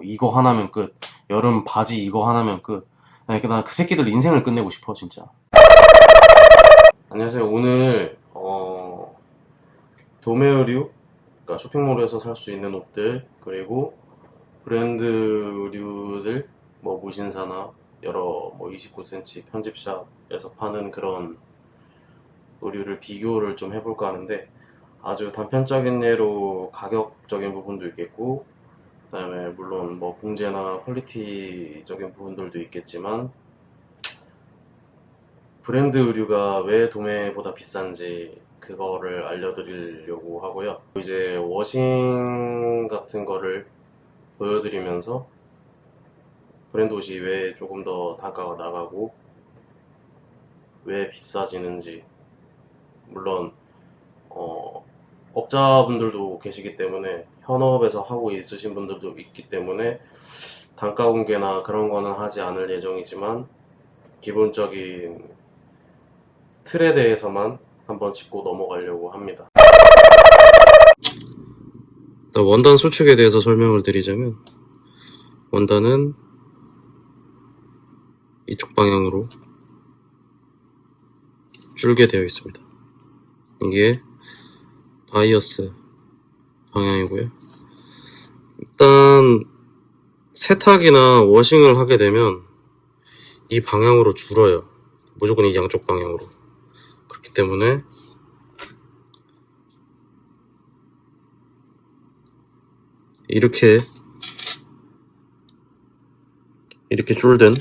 이거 하나면 끝. 여름 바지 이거 하나면 끝. 난 그 새끼들 인생을 끝내고 싶어 진짜. 안녕하세요. 오늘 도매 의류, 그러니까 쇼핑몰에서 살 수 있는 옷들, 그리고 브랜드 의류들, 뭐 무신사나 여러 뭐 29cm 편집샵에서 파는 그런 의류를 비교를 좀 해볼까 하는데, 아주 단편적인 예로 가격적인 부분도 있겠고, 그 다음에 물론 뭐 봉제나 퀄리티적인 부분들도 있겠지만, 브랜드 의류가 왜 도매보다 비싼지 그거를 알려드리려고 하고요. 이제 워싱 같은 거를 보여드리면서 브랜드 옷이 왜 조금 더 단가가 나가고 왜 비싸지는지, 물론 업자분들도 계시기 때문에, 현업에서 하고 있으신 분들도 있기 때문에 단가 공개나 그런 거는 하지 않을 예정이지만, 기본적인 틀에 대해서만 한번 짚고 넘어가려고 합니다. 원단 수축에 대해서 설명을 드리자면, 원단은 이쪽 방향으로 줄게 되어 있습니다. 이게 바이어스 방향이고요. 일단 세탁이나 워싱을 하게 되면 이 방향으로 줄어요. 무조건 이 양쪽 방향으로. 그렇기 때문에 이렇게 줄든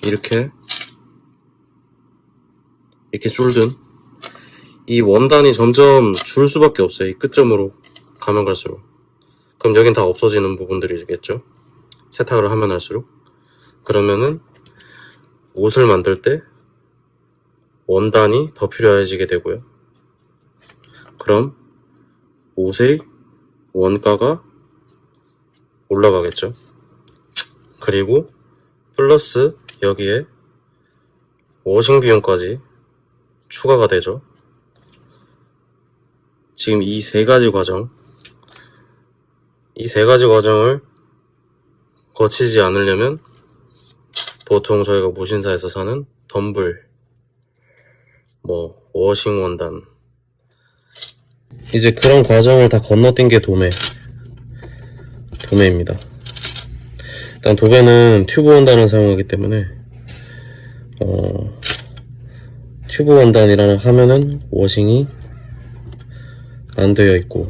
이렇게 줄든 이 원단이 점점 줄 수밖에 없어요. 이 끝점으로 가면 갈수록. 그럼 여긴 다 없어지는 부분들이겠죠. 세탁을 하면 할수록. 그러면은 옷을 만들 때 원단이 더 필요해지게 되고요. 그럼 옷의 원가가 올라가겠죠. 그리고 플러스 여기에 워싱 비용까지 추가가 되죠. 지금 이 세 가지 과정을 거치지 않으려면 보통 저희가 무신사에서 사는 덤블, 뭐 워싱 원단, 이제 그런 과정을 다 건너뛴 게 도매입니다. 일단 도매는 튜브 원단을 사용하기 때문에 튜브 원단이라는 하면은 워싱이 안 되어 있고,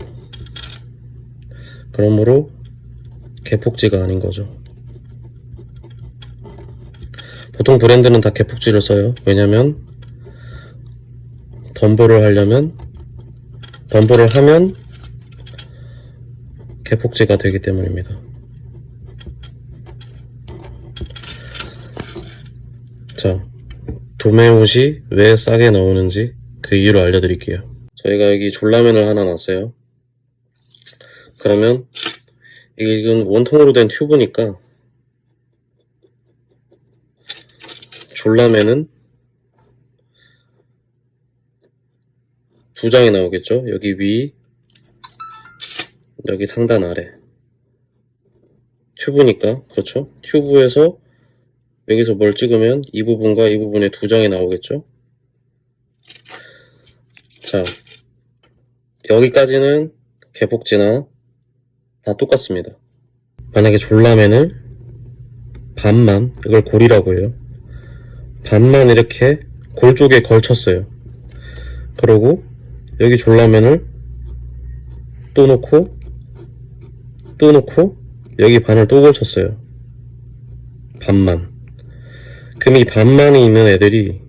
그러므로 개폭지가 아닌 거죠. 보통 브랜드는 다 개폭지를 써요. 왜냐면 덤보를 하면 개폭지가 되기 때문입니다. 자, 도매 옷이 왜 싸게 나오는지 그 이유를 알려드릴게요. 저희가 여기 졸라맨을 하나 놨어요. 그러면 이건 원통으로 된 튜브니까 졸라맨은 두 장이 나오겠죠. 여기 위, 여기 상단 아래. 튜브니까, 그렇죠. 튜브에서 여기서 뭘 찍으면 이 부분과 이 부분에 두 장이 나오겠죠. 자, 여기까지는 개폭지나 다 똑같습니다. 만약에 졸라맨을 반만, 이걸 골이라고 해요. 반만 이렇게 골 쪽에 걸쳤어요. 그리고 여기 졸라맨을 또 놓고 여기 반을 또 걸쳤어요. 반만. 그럼 이 반만이 있는 애들이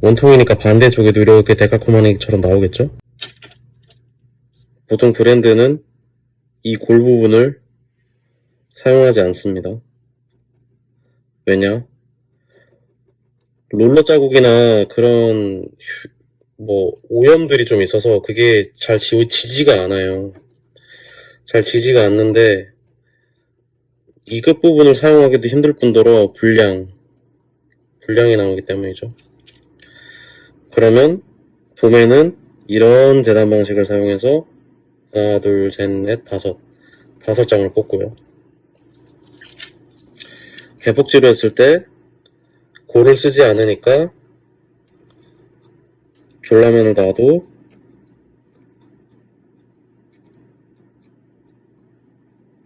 원통이니까 반대쪽에도 이렇게 데칼코마니처럼 나오겠죠? 보통 브랜드는 이 골 부분을 사용하지 않습니다. 왜냐? 롤러 자국이나 그런 뭐 오염들이 좀 있어서 그게 잘 지지가 않아요. 잘 지지가 않는데 이 끝부분을 사용하기도 힘들 뿐더러 불량이 나오기 때문이죠. 그러면 도매는 이런 재단 방식을 사용해서 하나, 둘, 셋, 넷, 다섯 장을 뽑고요. 개복지로 했을 때 골을 쓰지 않으니까 졸라맨을 놔도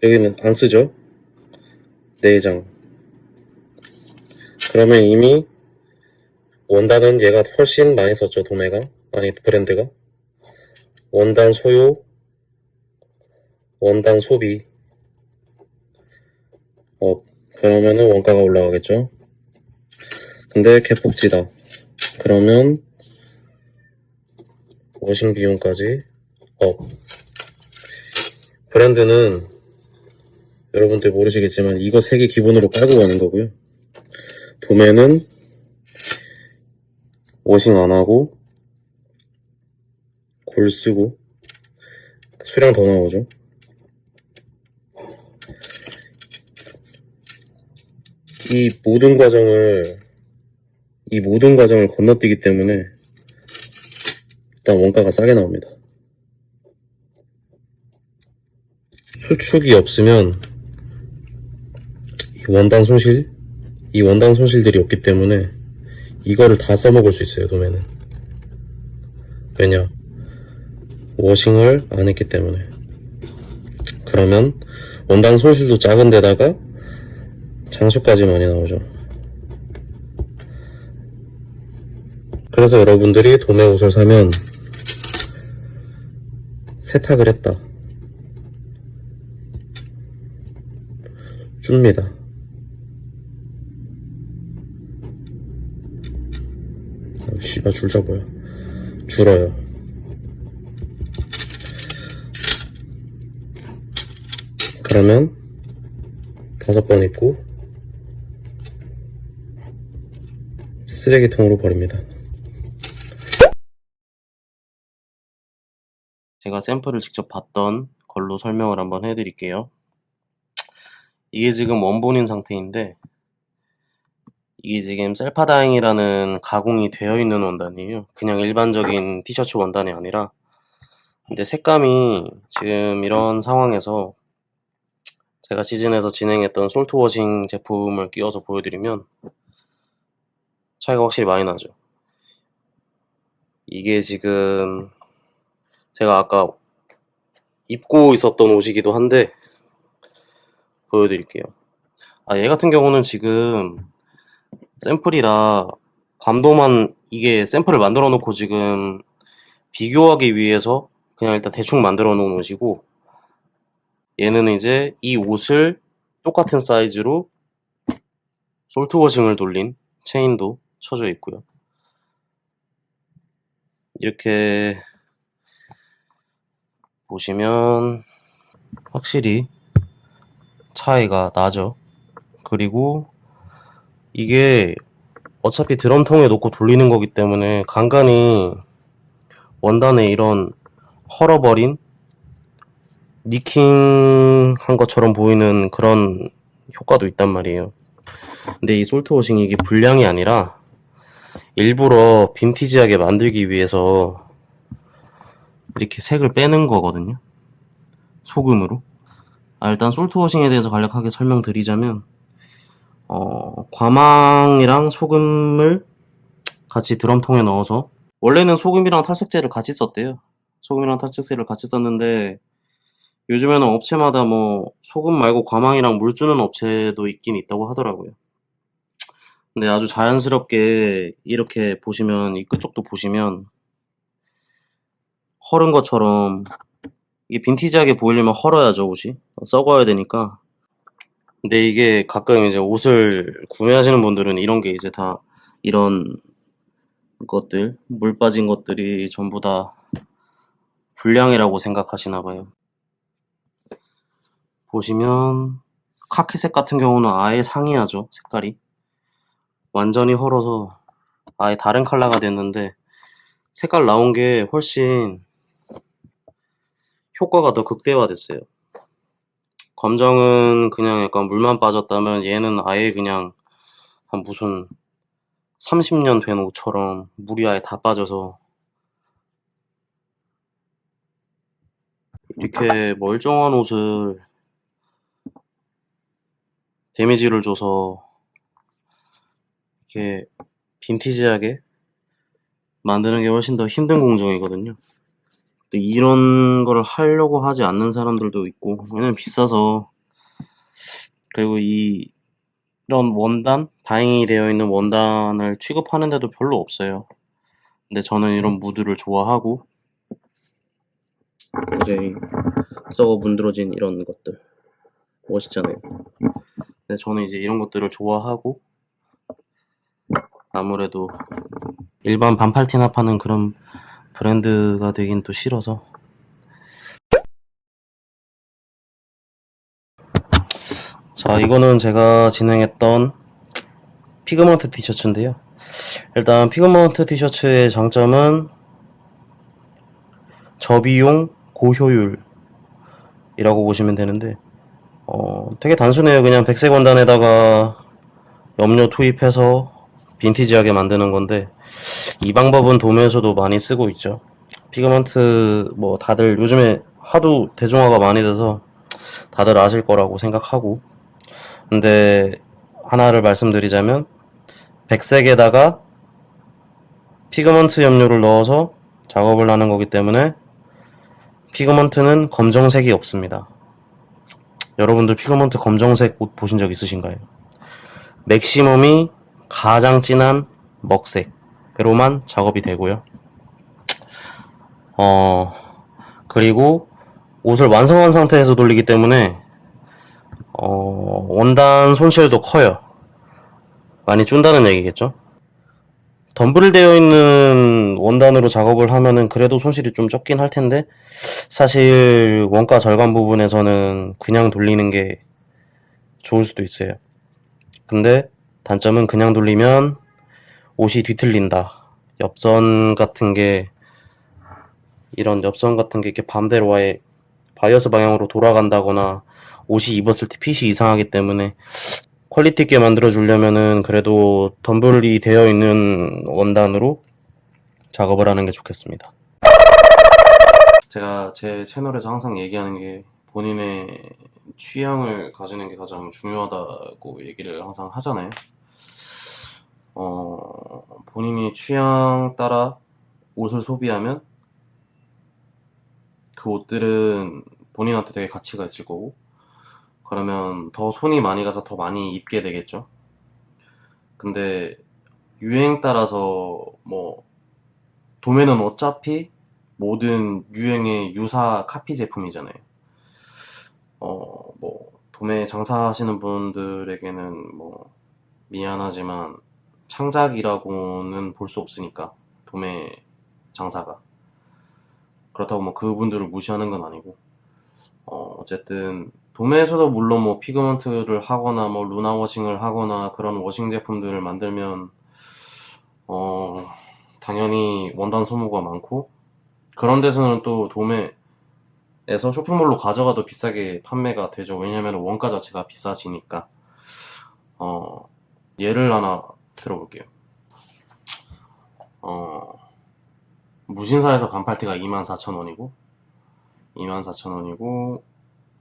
여기는 안 쓰죠. 4장. 그러면 이미 원단은 얘가 훨씬 많이 썼죠. 도매가. 아니, 브랜드가. 원단 소요, 원단 소비. 그러면은 원가가 올라가겠죠. 근데 개폭지다. 그러면 워싱 비용까지 브랜드는 여러분들 모르시겠지만 이거 3개 기본으로 깔고 가는 거고요. 도매는 워싱 안 하고 골 쓰고 수량 더 나오죠. 이 모든 과정을 건너뛰기 때문에 일단 원가가 싸게 나옵니다. 수축이 없으면 이 원단 손실들이 없기 때문에 이거를 다 써먹을 수 있어요. 도매는. 왜냐? 워싱을 안 했기 때문에. 그러면 원단 손실도 작은 데다가 장수까지 많이 나오죠. 그래서 여러분들이 도매 옷을 사면 세탁을 했다 줍니다. 씨발 줄자 뭐야. 줄어요. 그러면 5번 입고 쓰레기통으로 버립니다. 제가 샘플을 직접 봤던 걸로 설명을 한번 해드릴게요. 이게 지금 원본인 상태인데 이게 지금 셀파다잉이라는 가공이 되어 있는 원단이에요. 그냥 일반적인 티셔츠 원단이 아니라. 근데 색감이 지금 이런 상황에서 제가 시즌에서 진행했던 솔트워싱 제품을 끼워서 보여드리면 차이가 확실히 많이 나죠. 이게 지금 제가 아까 입고 있었던 옷이기도 한데 보여드릴게요. 얘 같은 경우는 지금 샘플이라 감도만 이게 샘플을 만들어 놓고 지금 비교하기 위해서 그냥 일단 대충 만들어 놓은 옷이고, 얘는 이제 이 옷을 똑같은 사이즈로 솔트워싱을 돌린 체인도 쳐져 있고요. 이렇게 보시면 확실히 차이가 나죠. 그리고 이게 어차피 드럼통에 놓고 돌리는 거기 때문에 간간히 원단에 이런 헐어버린 니킹한 것처럼 보이는 그런 효과도 있단 말이에요. 근데 이 솔트워싱이 이게 불량이 아니라 일부러 빈티지하게 만들기 위해서 이렇게 색을 빼는 거거든요. 소금으로. 일단 솔트워싱에 대해서 간략하게 설명드리자면 과망이랑 소금을 같이 드럼통에 넣어서, 원래는 소금이랑 탈색제를 같이 썼대요. 소금이랑 탈색제를 같이 썼는데 요즘에는 업체마다 뭐 소금 말고 과망이랑 물 주는 업체도 있긴 있다고 하더라고요. 근데 아주 자연스럽게 이렇게 보시면, 이 끝쪽도 보시면 헐은 것처럼, 이게 빈티지하게 보이려면 헐어야죠, 옷이. 썩어야 되니까. 근데 이게 가끔 이제 옷을 구매하시는 분들은 이런 게 이제 다 이런 것들, 물 빠진 것들이 전부 다 불량이라고 생각하시나 봐요. 보시면 카키색 같은 경우는 아예 상이하죠, 색깔이. 완전히 헐어서 아예 다른 컬러가 됐는데 색깔 나온 게 훨씬 효과가 더 극대화됐어요. 검정은 그냥 약간 물만 빠졌다면 얘는 아예 그냥 한 무슨 30년 된 옷처럼 물이 아예 다 빠져서 이렇게 멀쩡한 옷을 데미지를 줘서 이렇게 빈티지하게 만드는 게 훨씬 더 힘든 공정이거든요. 또 이런 거를 하려고 하지 않는 사람들도 있고, 왜냐면 비싸서. 그리고 이런 원단, 다잉이 되어 있는 원단을 취급하는 데도 별로 없어요. 근데 저는 이런 무드를 좋아하고, 이제 썩어 문드러진 이런 것들 멋있잖아요. 근데 저는 이제 이런 것들을 좋아하고, 아무래도 일반 반팔티나 파는 그런 브랜드가 되긴 또 싫어서. 자, 이거는 제가 진행했던 피그먼트 티셔츠인데요. 일단 피그먼트 티셔츠의 장점은 저비용 고효율이라고 보시면 되는데, 되게 단순해요. 그냥 백색 원단에다가 염료 투입해서 빈티지하게 만드는 건데, 이 방법은 도매에서도 많이 쓰고 있죠. 피그먼트 뭐 다들 요즘에 하도 대중화가 많이 돼서 다들 아실 거라고 생각하고, 근데 하나를 말씀드리자면 백색에다가 피그먼트 염료를 넣어서 작업을 하는 거기 때문에 피그먼트는 검정색이 없습니다. 여러분들 피그먼트 검정색 옷 보신 적 있으신가요? 맥시멈이 가장 진한 먹색으로만 작업이 되고요. 그리고 옷을 완성한 상태에서 돌리기 때문에 원단 손실도 커요. 많이 준다는 얘기겠죠? 덤블되어 있는 원단으로 작업을 하면은 그래도 손실이 좀 적긴 할 텐데, 사실 원가 절감 부분에서는 그냥 돌리는 게 좋을 수도 있어요. 근데 단점은 그냥 돌리면 옷이 뒤틀린다. 엽선 같은 게, 이런 엽선 같은 게 이렇게 반대로 아예 바이어스 방향으로 돌아간다거나 옷이 입었을 때 핏이 이상하기 때문에 퀄리티 있게 만들어주려면은 그래도 덤블이 되어 있는 원단으로 작업을 하는 게 좋겠습니다. 제가 제 채널에서 항상 얘기하는 게 본인의 취향을 가지는 게 가장 중요하다고 얘기를 항상 하잖아요. 본인이 취향 따라 옷을 소비하면 그 옷들은 본인한테 되게 가치가 있을 거고, 그러면 더 손이 많이 가서 더 많이 입게 되겠죠. 근데 유행 따라서 뭐 도매는 어차피 모든 유행의 유사 카피 제품이잖아요. 뭐 도매 장사하시는 분들에게는 뭐 미안하지만 창작이라고는 볼 수 없으니까, 도매 장사가. 그렇다고 뭐 그분들을 무시하는 건 아니고, 어쨌든 도매에서도 물론 뭐 피그먼트를 하거나 뭐 루나 워싱을 하거나 그런 워싱 제품들을 만들면 당연히 원단 소모가 많고, 그런 데서는 또 도매에서 쇼핑몰로 가져가도 비싸게 판매가 되죠. 왜냐면 원가 자체가 비싸지니까. 예를 하나 들어볼게요. 무신사에서 반팔티가 24,000원이고, 24,000원이고,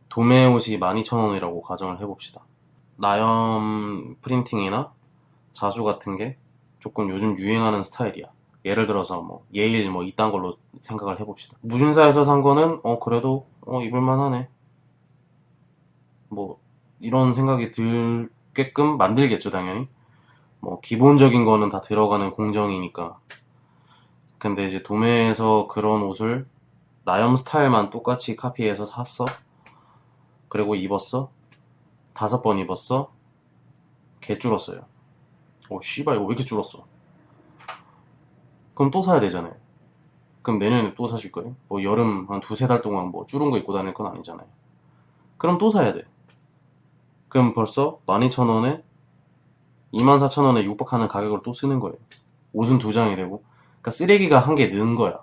도매 옷이 12,000원이라고 가정을 해봅시다. 나염 프린팅이나 자수 같은 게 조금 요즘 유행하는 스타일이야. 예를 들어서 뭐 예일 뭐 이딴 걸로 생각을 해봅시다. 무신사에서 산 거는 그래도 입을만하네, 뭐 이런 생각이 들게끔 만들겠죠, 당연히. 뭐 기본적인 거는 다 들어가는 공정이니까. 근데 이제 도매에서 그런 옷을 나염 스타일만 똑같이 카피해서 샀어. 그리고 입었어. 5번 입었어. 개 줄었어요. 씨발 이거 왜 이렇게 줄었어? 그럼 또 사야 되잖아요. 그럼 내년에 또 사실 거예요? 뭐 여름 한 두세 달 동안 뭐 줄은 거 입고 다닐 건 아니잖아요. 그럼 또 사야 돼. 그럼 벌써 12,000원에 24,000원에 육박하는 가격을 또 쓰는 거예요. 옷은 2장이 되고. 그러니까 쓰레기가 한 개 는 거야.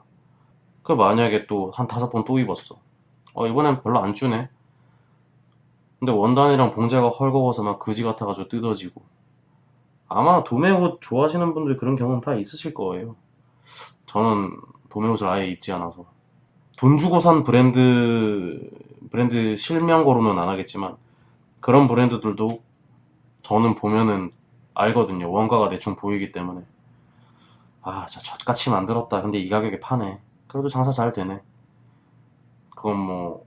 그 만약에 또 한 5번 또 입었어. 이번엔 별로 안 주네. 근데 원단이랑 봉제가 헐거워서 막 그지 같아가지고 뜯어지고. 아마 도매 옷 좋아하시는 분들 그런 경험 다 있으실 거예요. 저는 도매 옷을 아예 입지 않아서. 돈 주고 산 브랜드 실명거로는 안 하겠지만, 그런 브랜드들도 저는 보면은 알거든요. 원가가 대충 보이기 때문에. 아, 진짜 젖같이 만들었다. 근데 이 가격에 파네. 그래도 장사 잘 되네. 그건 뭐,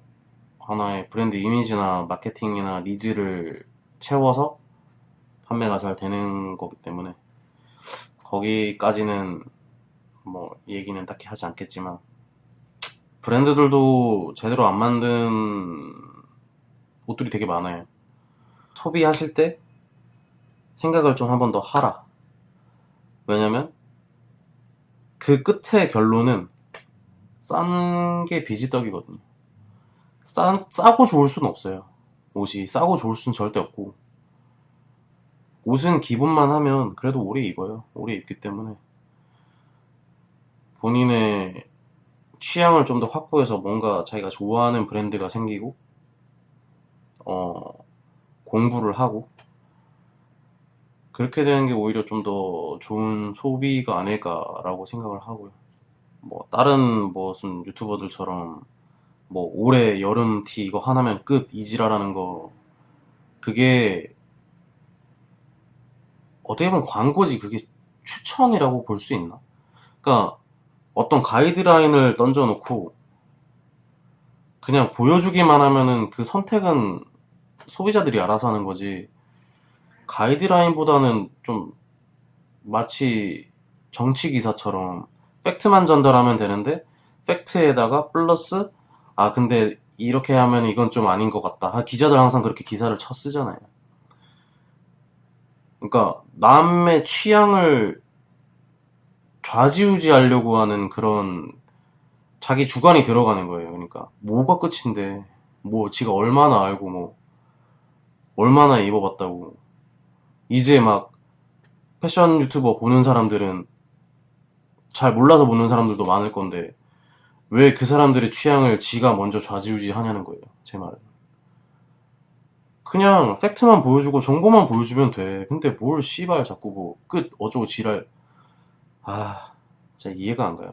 하나의 브랜드 이미지나 마케팅이나 니즈를 채워서 판매가 잘 되는 거기 때문에, 거기까지는 뭐, 얘기는 딱히 하지 않겠지만, 브랜드들도 제대로 안 만든 옷들이 되게 많아요. 소비하실 때 생각을 좀 한 번 더 하라. 왜냐면 그 끝의 결론은 싼 게 비지떡이거든요. 싸고 좋을 순 없어요. 옷이 싸고 좋을 순 절대 없고, 옷은 기본만 하면 그래도 오래 입어요. 오래 입기 때문에 본인의 취향을 좀 더 확보해서 뭔가 자기가 좋아하는 브랜드가 생기고, 어, 공부를 하고, 그렇게 되는 게 오히려 좀 더 좋은 소비가 아닐까라고 생각을 하고요. 뭐 다른 무슨 유튜버들처럼 뭐 올해 여름 티 이거 하나면 끝 이지라라는 거, 그게 어떻게 보면 광고지. 그게 추천이라고 볼 수 있나? 그러니까 어떤 가이드라인을 던져놓고 그냥 보여주기만 하면은 그 선택은 소비자들이 알아서 하는 거지. 가이드라인보다는 좀 마치 정치 기사처럼 팩트만 전달하면 되는데, 팩트에다가 플러스, 아 근데 이렇게 하면 이건 좀 아닌 것 같다. 기자들 항상 그렇게 기사를 쳐 쓰잖아요. 그러니까 남의 취향을 좌지우지하려고 하는 그런 자기 주관이 들어가는 거예요. 그러니까 뭐가 끝인데, 뭐 지가 얼마나 알고, 뭐 얼마나 입어봤다고. 이제 막 패션 유튜버 보는 사람들은 잘 몰라서 보는 사람들도 많을 건데, 왜 그 사람들의 취향을 지가 먼저 좌지우지 하냐는 거예요. 제 말은. 그냥 팩트만 보여주고 정보만 보여주면 돼. 근데 뭘 씨발 자꾸 뭐 끝 어쩌고 지랄. 아, 진짜 이해가 안 가요.